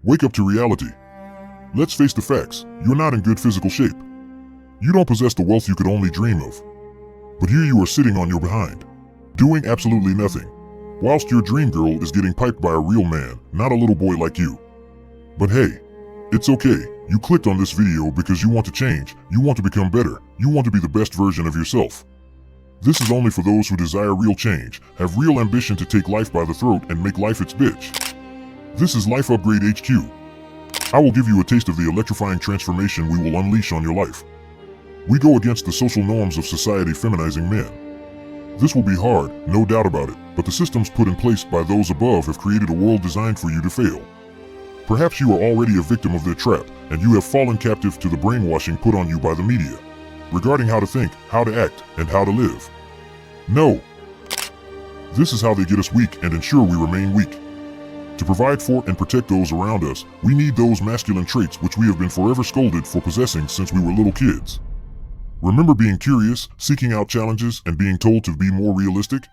Wake up to reality. Let's face the facts, you're not in good physical shape. You don't possess the wealth you could only dream of. But here you are sitting on your behind, doing absolutely nothing, whilst your dream girl is getting piped by a real man, not a little boy like you. But hey, it's okay. You clicked on this video because you want to change, you want to become better, you want to be the best version of yourself. This is only for those who desire real change, have real ambition to take life by the throat and make life its bitch. This is LifeUpgradeHQ. I will give you a taste of the electrifying transformation we will unleash on your life. We go against the social norms of society feminizing men. This will be hard, no doubt about it, but the systems put in place by those above have created a world designed for you to fail. Perhaps you are already a victim of their trap, and you have fallen captive to the brainwashing put on you by the media, regarding how to think, how to act, and how to live. No. This is how they get us weak and ensure we remain weak. To provide for and protect those around us, we need those masculine traits which we have been forever scolded for possessing since we were little kids. Remember being curious, seeking out challenges, and being told to be more realistic?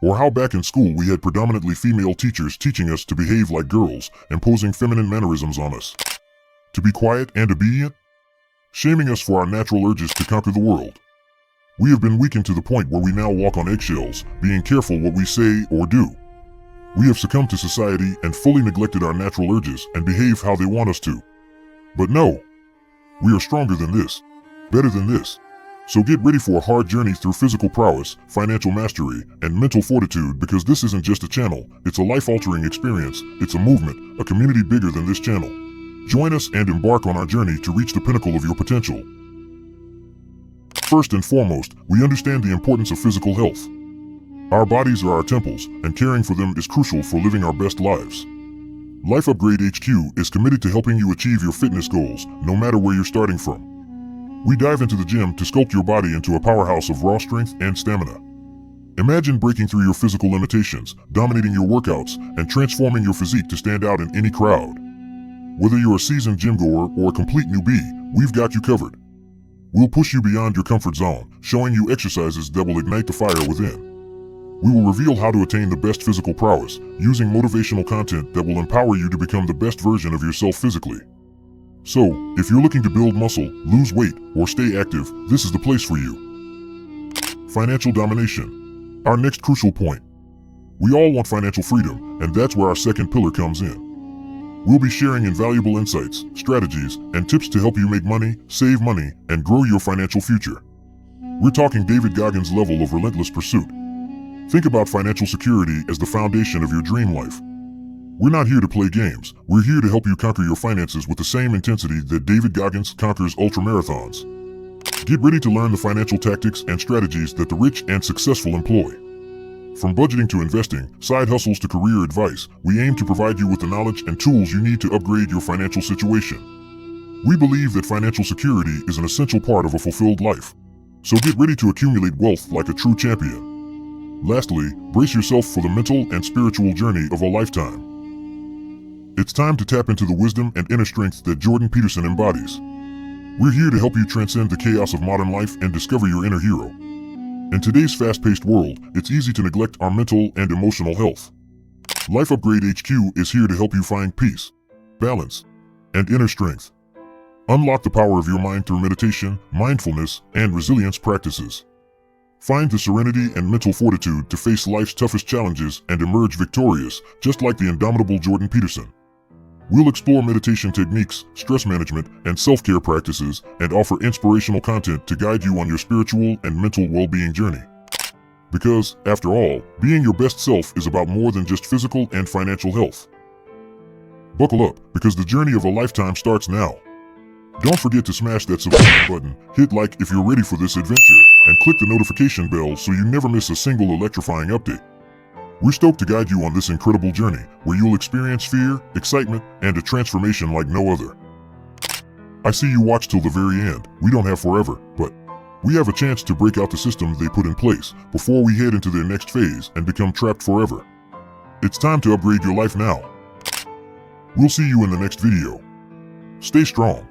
Or how back in school we had predominantly female teachers teaching us to behave like girls, imposing feminine mannerisms on us. To be quiet and obedient? Shaming us for our natural urges to conquer the world. We have been weakened to the point where we now walk on eggshells, being careful what we say or do. We have succumbed to society and fully neglected our natural urges and behave how they want us to. But no, we are stronger than this, better than this. So get ready for a hard journey through physical prowess, financial mastery, and mental fortitude, because this isn't just a channel, it's a life-altering experience, it's a movement, a community bigger than this channel. Join us and embark on our journey to reach the pinnacle of your potential. First and foremost, we understand the importance of physical health. Our bodies are our temples, and caring for them is crucial for living our best lives. LifeUpgradeHQ is committed to helping you achieve your fitness goals, no matter where you're starting from. We dive into the gym to sculpt your body into a powerhouse of raw strength and stamina. Imagine breaking through your physical limitations, dominating your workouts, and transforming your physique to stand out in any crowd. Whether you're a seasoned gym goer or a complete newbie, we've got you covered. We'll push you beyond your comfort zone, showing you exercises that will ignite the fire within. We will reveal how to attain the best physical prowess, using motivational content that will empower you to become the best version of yourself physically. So, if you're looking to build muscle, lose weight, or stay active, this is the place for you. Financial domination. Our next crucial point. We all want financial freedom, and that's where our second pillar comes in. We'll be sharing invaluable insights, strategies, and tips to help you make money, save money, and grow your financial future. We're talking David Goggins' level of relentless pursuit. Think about financial security as the foundation of your dream life. We're not here to play games. We're here to help you conquer your finances with the same intensity that David Goggins conquers ultramarathons. Get ready to learn the financial tactics and strategies that the rich and successful employ. From budgeting to investing, side hustles to career advice, we aim to provide you with the knowledge and tools you need to upgrade your financial situation. We believe that financial security is an essential part of a fulfilled life. So get ready to accumulate wealth like a true champion. Lastly, brace yourself for the mental and spiritual journey of a lifetime. It's time to tap into the wisdom and inner strength that Jordan Peterson embodies. We're here to help you transcend the chaos of modern life and discover your inner hero. In today's fast-paced world, it's easy to neglect our mental and emotional health. LifeUpgradeHQ is here to help you find peace, balance, and inner strength. Unlock the power of your mind through meditation, mindfulness, and resilience practices. Find the serenity and mental fortitude to face life's toughest challenges and emerge victorious, just like the indomitable Jordan Peterson. We'll explore meditation techniques, stress management, and self-care practices, and offer inspirational content to guide you on your spiritual and mental well-being journey. Because, after all, being your best self is about more than just physical and financial health. Buckle up, because the journey of a lifetime starts now. Don't forget to smash that subscribe button, hit like if you're ready for this adventure, and click the notification bell so you never miss a single electrifying update. We're stoked to guide you on this incredible journey, where you'll experience fear, excitement, and a transformation like no other. I see you watch till the very end. We don't have forever, but we have a chance to break out the system they put in place before we head into their next phase and become trapped forever. It's time to upgrade your life now. We'll see you in the next video. Stay strong.